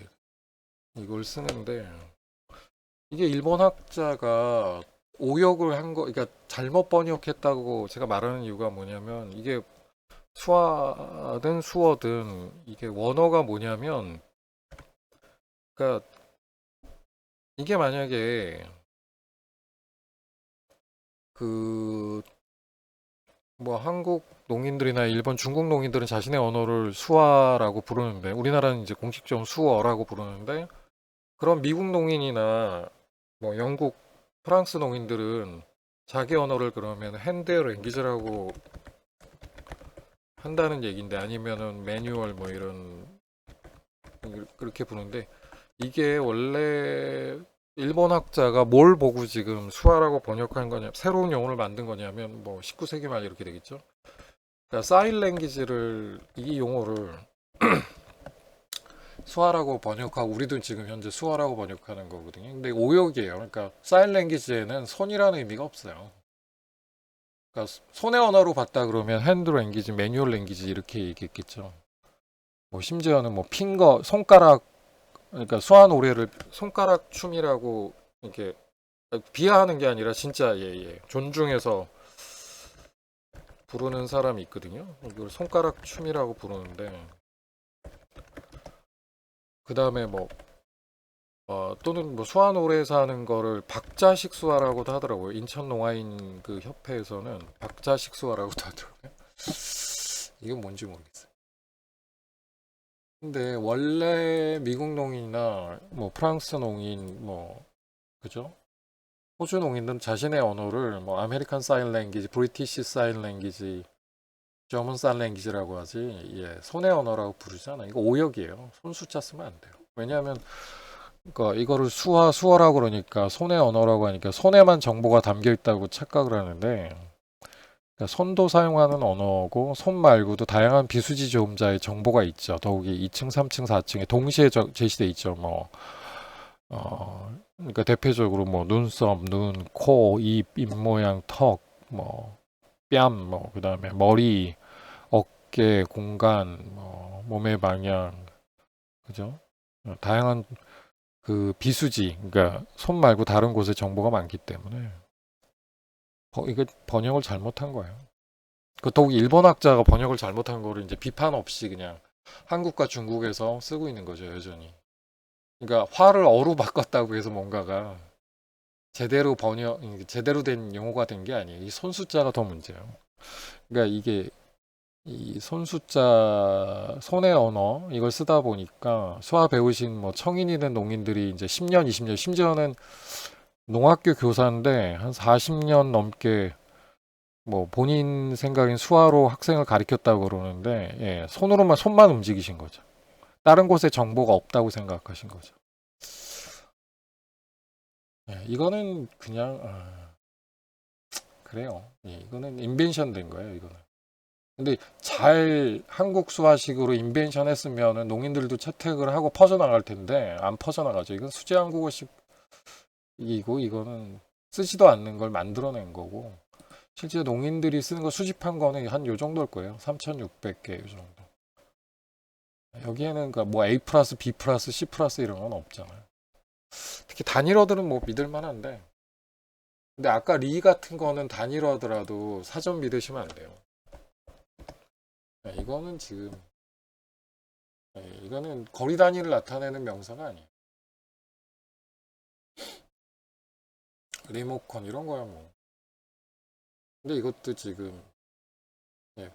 이걸 쓰는데 이게 일본 학자가 오역을 한 거, 그러니까 잘못 번역했다고 제가 말하는 이유가 뭐냐면, 이게 수화든 수어든 이게 원어가 뭐냐면, 그러니까 이게 만약에 그 뭐 한국 농인들이나 일본, 중국 농인들은 자신의 언어를 수화라고 부르는데 우리나라는 이제 공식적으로 수어라고 부르는데, 그런 미국 농인이나 뭐 영국, 프랑스 농인들은 자기 언어를 그러면 핸드 랭귀지라고 한다는 얘기인데, 아니면은 매뉴얼 뭐 이런 그렇게 부르는데, 이게 원래 일본 학자가 뭘 보고 지금 수화라고 번역한 거냐, 새로운 용어를 만든 거냐면 뭐 19세기 말 이렇게 되겠죠. 그러니까 사인 랭귀지를 이 용어를 수화라고 번역하고 우리도 지금 현재 수화라고 번역하는 거거든요. 근데 오역이에요. 그러니까 사인 랭귀지에는 손이라는 의미가 없어요. 그러니까 손의 언어로 봤다 그러면 핸드 랭귀지, 매뉴얼 랭귀지 이렇게 얘기했겠죠. 뭐 심지어는 뭐 핑거, 손가락, 그러니까 수화노래를 손가락 춤이라고 이렇게 비하하는 게 아니라 진짜 예, 존중해서 부르는 사람이 있거든요. 이걸 손가락 춤이라고 부르는데 그 다음에 뭐 또는 뭐 수화 노래에서 하는 거를 박자식 수화라고도 하더라고요. 인천 농아인 그 협회에서는 박자식 수화라고도 하더라고요. 이건 뭔지 모르겠어요. 근데 원래 미국 농인이나 뭐 프랑스 농인 뭐 그죠? 호주 농인들은 자신의 언어를 뭐 아메리칸 사인 랭귀지, 브리티시 사인 랭귀지, 저먼 사인 랭귀지라고 하지. 예, 손의 언어라고 부르잖아. 이거 오역이에요. 손 숫자 쓰면 안 돼요. 왜냐하면 그러니까 이거를 수어라고 그러니까 손의 언어라고 하니까 손에만 정보가 담겨 있다고 착각을 하는데 그러니까 손도 사용하는 언어고 손 말고도 다양한 비수지 조음자의 정보가 있죠. 더욱이 2층, 3층, 4층에 동시에 제시돼 있죠. 뭐 그러니까 대표적으로 뭐 눈썹, 눈, 코, 입, 입 모양, 턱, 뭐 뺨, 뭐 그다음에 머리, 어깨, 공간, 뭐 몸의 방향, 그죠? 다양한 그 비수지, 그러니까 손 말고 다른 곳에 정보가 많기 때문에 이게 번역을 잘못한 거예요. 그 더욱이 일본 학자가 번역을 잘못한 거를 이제 비판 없이 그냥 한국과 중국에서 쓰고 있는 거죠, 여전히. 그러니까 화를 어로 바꿨다고 해서 뭔가가 제대로 제대로 된 용어가 된 게 아니에요. 이 손숫자가 더 문제예요. 그러니까 이게 이 손숫자, 손의 언어 이걸 쓰다 보니까 수화 배우신 뭐 청인이든 농인들이 이제 10년, 20년, 심지어는 농학교 교사인데 한 40년 넘게 뭐 본인 생각엔 수화로 학생을 가르쳤다고 그러는데 예, 손만 움직이신 거죠. 다른 곳에 정보가 없다고 생각하신 거죠. 예, 이거는 그냥 그래요. 예, 이거는 인벤션 된 거예요, 이거는. 근데 잘 한국 수화식으로 인벤션 했으면 농인들도 채택을 하고 퍼져나갈 텐데 안 퍼져나가죠. 이건 수제 한국어식이고 이거는 쓰지도 않는 걸 만들어낸 거고 실제 농인들이 쓰는 거 수집한 거는 한 요 정도일 거예요. 3,600개 요 정도. 여기에는 그러니까 뭐 A 플러스 B 플러스 C 플러스 이런 건 없잖아요. 특히 단일어들은 뭐 믿을 만한데 근데 아까 리 같은 거는 단일어더라도 사전 믿으시면 안 돼요. 이거는 지금 이거는 거리 단위를 나타내는 명사가 아니에요. 리모컨 이런 거야 뭐. 근데 이것도 지금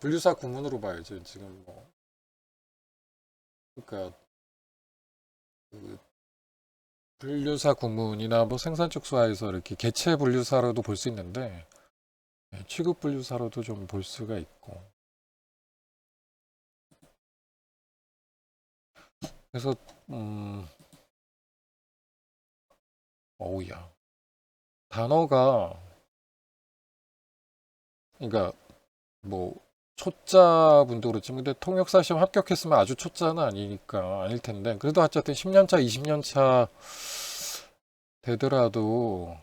분류사 구문으로 봐야죠. 지금 뭐 그러니까 그 분류사 구문이나 뭐 생산적 수화에서 이렇게 개체 분류사로도 볼 수 있는데 취급 분류사로도 좀 볼 수가 있고. 그래서 어우야 단어가 그러니까 뭐 초짜분도 그렇지만 근데 통역사 시험 합격했으면 아주 초짜는 아니니까 아닐 텐데 그래도 어쨌든 10년 차, 20년 차 되더라도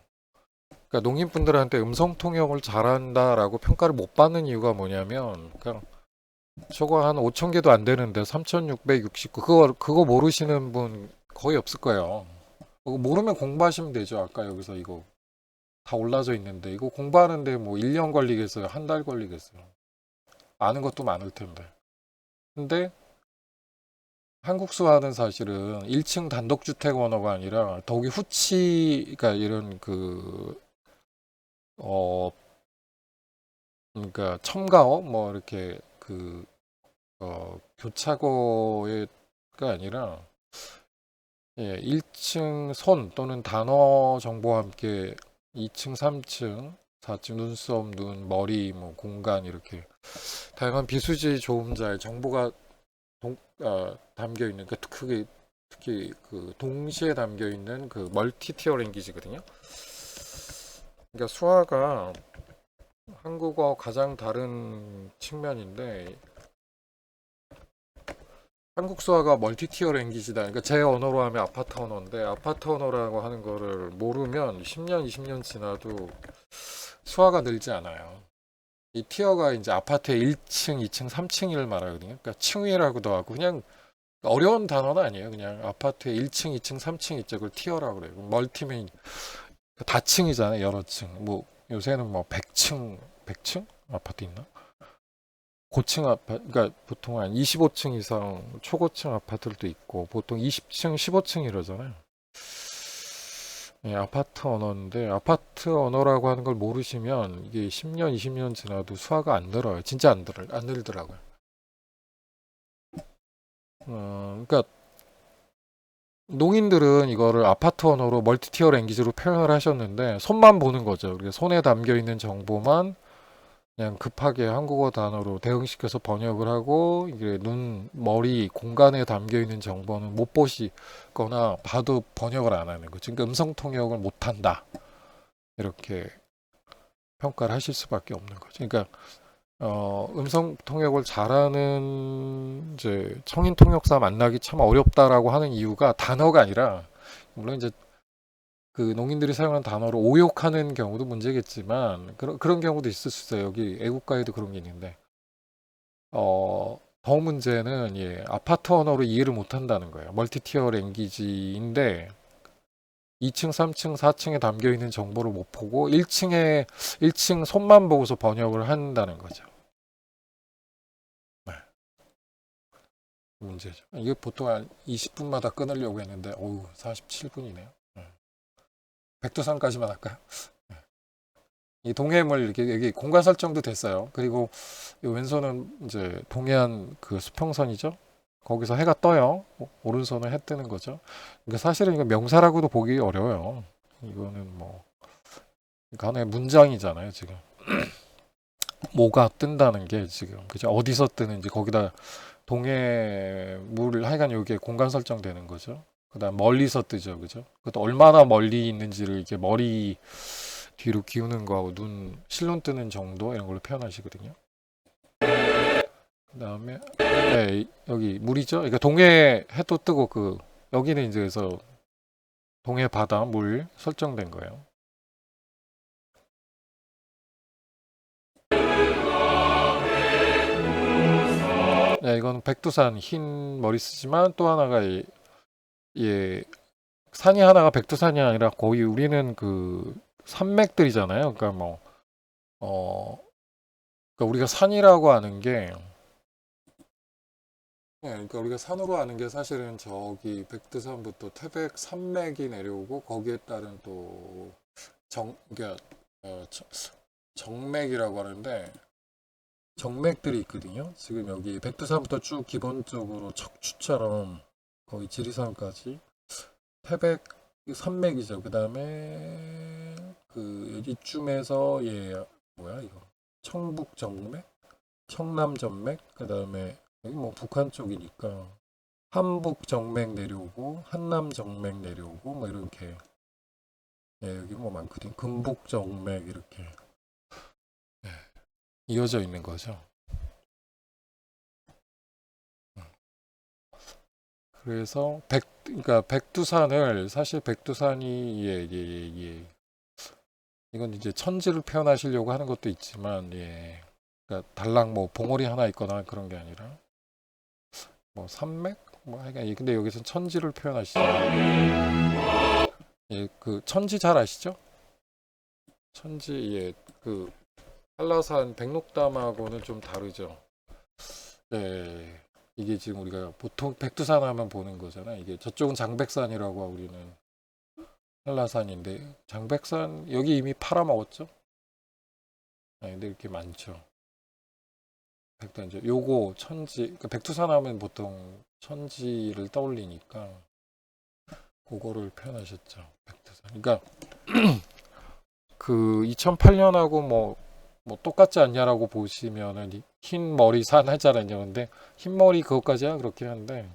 그러니까 농민분들한테 음성 통역을 잘한다라고 평가를 못 받는 이유가 뭐냐면 그냥 저거 한 5천 개도 안 되는데 3,669 그거 모르시는 분 거의 없을 거예요. 그거 모르면 공부하시면 되죠. 아까 여기서 이거 다 올라져 있는데 이거 공부하는데 뭐 1년 걸리겠어요? 한 달 걸리겠어요? 아는 것도 많을 텐데. 근데 한국 수화는 사실은 1층 단독주택 언어가 아니라 더욱이 그러니까 이런 어, 그러니까 첨가어 뭐 이렇게 교차어가 아니라 1층 손 또는 단어 정보와 함께 2층, 3층, 4층 눈썹, 눈, 머리, 뭐 공간 이렇게 다양한 비수지 조음자의 정보가 담겨 있는 그 크게 특히 그 동시에 담겨 있는 그 멀티 티어 랭귀지거든요. 그러니까 수화가 한국어 가장 다른 측면인데, 한국 수화가 멀티 티어 랭귀지다. 그러니까 제 언어로 하면 아파트 언어인데, 아파트 언어라고 하는 거를 모르면 10년, 20년 지나도 수화가 늘지 않아요. 이 티어가 이제 아파트의 1층, 2층, 3층을 말하거든요. 그러니까 층위라고도 하고, 그냥 어려운 단어는 아니에요. 그냥 아파트의 1층, 2층, 3층 있죠. 그걸 티어라고 그래요. 멀티면 다층이잖아요. 여러 층. 뭐 요새는 뭐 100층, 100층 아파트 있나? 고층 아파트, 그러니까 보통 한 25층 이상 초고층 아파트들도 있고, 보통 20층, 15층 이러잖아요. 예, 아파트 언어인데, 아파트 언어라고 하는 걸 모르시면 이게 10년, 20년 지나도 수화가 안 늘어요. 진짜 안 늘더라고요. 그러니까 농인들은 이거를 아파트 언어로 멀티티어 랭귀지로 표현을 하셨는데, 손만 보는 거죠. 그래서 손에 담겨 있는 정보만 그냥 급하게 한국어 단어로 대응시켜서 번역을 하고, 이게 눈, 머리, 공간에 담겨 있는 정보는 못 보시거나 봐도 번역을 안 하는 거죠. 그러니까 음성 통역을 못 한다. 이렇게 평가를 하실 수밖에 없는 거죠. 그러니까 음성 통역을 잘하는 이제 청인 통역사 만나기 참 어렵다라고 하는 이유가 단어가 아니라, 물론 이제 그 농인들이 사용하는 단어를 오욕하는 경우도 문제겠지만, 그런 경우도 있을 수 있어요. 여기 애국가에도 그런 게 있는데, 더 문제는, 예, 아파트 언어로 이해를 못 한다는 거예요. 멀티티어 랭귀지인데 2층, 3층, 4층에 담겨 있는 정보를 못 보고 1층 손만 보고서 번역을 한다는 거죠. 네, 문제죠. 이게 보통 한 20분마다 끊으려고 했는데, 어우, 47분이네요. 백두산까지만 할까요? 이 동해물 이렇게 여기 공간 설정도 됐어요. 그리고 이 왼손은 이제 동해안 그 수평선이죠. 거기서 해가 떠요. 오른손은 해 뜨는 거죠. 그러니까 사실은 이거 명사라고도 보기 어려워요. 이거는 뭐 하나의 문장이잖아요, 지금. 뭐가 뜬다는 게 지금 그죠? 어디서 뜨는지 거기다 동해물 하여간 여기에 공간 설정되는 거죠. 그다음 멀리서 뜨죠, 그죠? 그것도 얼마나 멀리 있는지를 이렇게 머리 뒤로 기우는 거하고 눈 실눈 뜨는 정도 이런 걸로 표현하시거든요. 그다음에 네, 여기 물이죠. 그러니까 동해 해도 뜨고 그 여기는 이제 그래서 동해 바다 물 설정된 거예요. 네, 이건 백두산 흰 머리 쓰지만 또 하나가 예, 산이 하나가 백두산이 아니라 거의 우리는 그 산맥들이잖아요. 그러니까 뭐 그러니까 우리가 산이라고 하는 게, 네, 그러니까 우리가 산으로 아는 게 사실은 저기 백두산부터 태백 산맥이 내려오고 거기에 따른 또 그러니까 정맥이라고 하는데 정맥들이 있거든요. 지금 여기 백두산부터 쭉 기본적으로 척추처럼 거의 지리산까지 태백 산맥이죠. 그 다음에 그 여기쯤에서 예 뭐야 이거 청북정맥, 청남정맥, 그 다음에 여기 뭐 북한 쪽이니까 한북정맥 내려오고 한남정맥 내려오고 뭐 이렇게 예, 여기 뭐 많거든. 금북정맥 이렇게 예, 이어져 있는 거죠. 그래서 그러니까 백두산을 사실 백두산이 예. 이건 이제 천지를 표현하시려고 하는 것도 있지만 예. 그러니까 달랑 뭐 봉우리 하나 있거나 그런 게 아니라 뭐 산맥 뭐 하여간 근데 여기서는 천지를 표현하시잖아요. 예, 그 천지 잘 아시죠? 천지 예, 그 한라산 백록담하고는 좀 다르죠. 예. 이게 지금 우리가 보통 백두산 하면 보는 거잖아. 이게 저쪽은 장백산이라고 하고 우리는 한라산인데 장백산 여기 이미 팔아먹었죠? 네, 근데 이렇게 많죠. 백두산 이제 요거 천지 그러니까 백두산 하면 보통 천지를 떠올리니까 그거를 표현하셨죠. 백두산. 그러니까 그 2008년하고 뭐 똑같지 않냐라고 보시면은 흰 머리 산 하잖아요. 근데 흰 머리 그것까지야 그렇긴 한데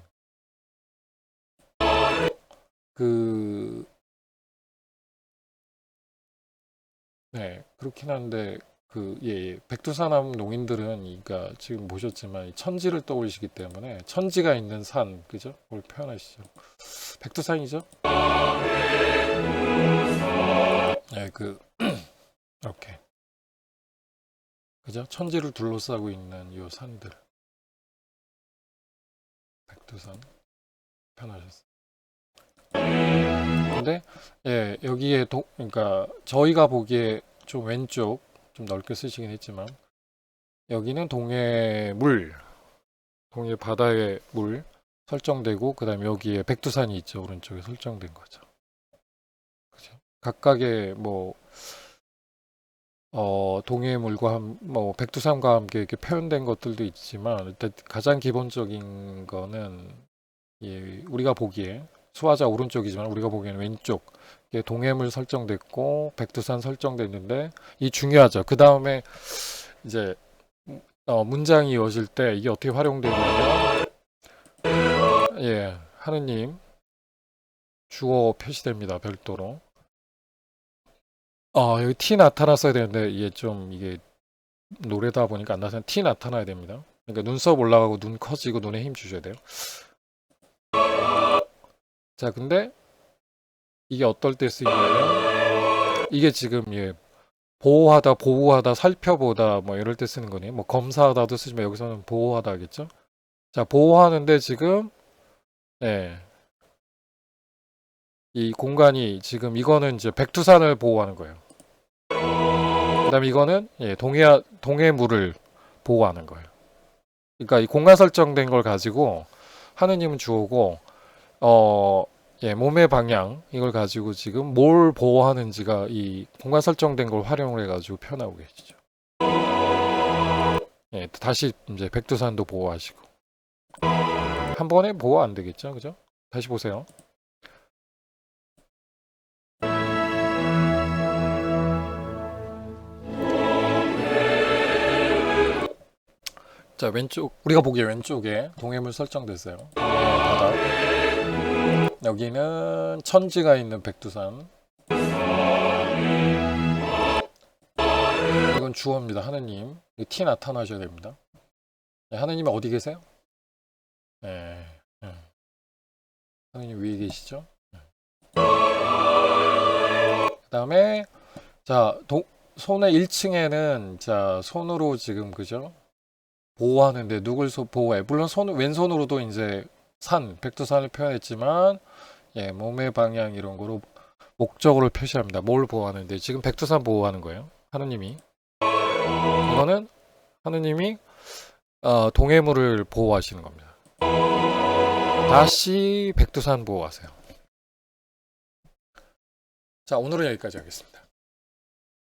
그, 네, 그렇긴 한데, 백두산암 농인들은, 그러니까 지금 보셨지만, 이 천지를 떠올리시기 때문에, 천지가 있는 산, 그죠? 그걸 표현하시죠. 백두산이죠? 네, 이렇게. 그죠? 천지를 둘러싸고 있는 이 산들. 백두산. 표현하셨어요. 근데, 여기에, 그러니까, 저희가 보기에 좀 왼쪽, 좀 넓게 쓰시긴 했지만, 여기는 동해 바다의 물 설정되고, 그 다음에 여기에 백두산이 있죠. 오른쪽에 설정된 거죠. 그죠? 각각의 동해물과 백두산과 함께 이렇게 표현된 것들도 있지만, 일단 가장 기본적인 거는, 우리가 보기에, 수화자 오른쪽이지만 우리가 보기에는 왼쪽, 동해물 설정됐고, 백두산 설정됐는데, 이 중요하죠. 그 다음에 이제, 문장이 이어질 때 이게 어떻게 활용되냐면, 하느님, 주어 표시됩니다. 별도로. 여기 티 나타났어야 되는데, 이게 노래다 보니까 안 나서 티 나타나야 됩니다. 그러니까 눈썹 올라가고 눈 커지고 눈에 힘 주셔야 돼요. 자, 근데 이게 어떨 때 쓰이냐면, 이게 지금 보호하다, 보호하다, 살펴보다 뭐 이럴 때 쓰는 거네요. 뭐 검사하다도 쓰지만 여기서는 보호하다 하겠죠. 자, 보호하는데 지금 이 공간이 지금 이거는 이제 백두산을 보호하는 거예요. 그다음에 이거는 동해물을 보호하는 거예요. 그러니까 이 공간 설정된 걸 가지고 하느님은 주어고 몸의 방향 이걸 가지고 지금 뭘 보호하는지가 이 공간 설정된 걸 활용을 해가지고 표현하고 계시죠. 다시 이제 백두산도 보호하시고 한 번에 보호 안 되겠죠, 그죠? 다시 보세요. 자, 왼쪽 우리가 보기에 왼쪽에 동해물 설정됐어요. 바다. 여기는 천지가 있는 백두산. 이건 주어입니다. 하느님. 티 나타나셔야 됩니다. 하느님 어디 계세요? 네. 하느님 위에 계시죠? 그 다음에 자, 손의 1층에는 자, 손으로 지금 그죠? 보호하는데 누굴 보호해? 물론 왼손으로도 이제 백두산을 표현했지만 몸의 방향 이런 거로 목적으로 표시합니다. 뭘 보호하는데 지금 백두산 보호하는 거예요. 하느님이. 이거는 하느님이 동해물을 보호하시는 겁니다. 다시 백두산 보호하세요. 자, 오늘은 여기까지 하겠습니다.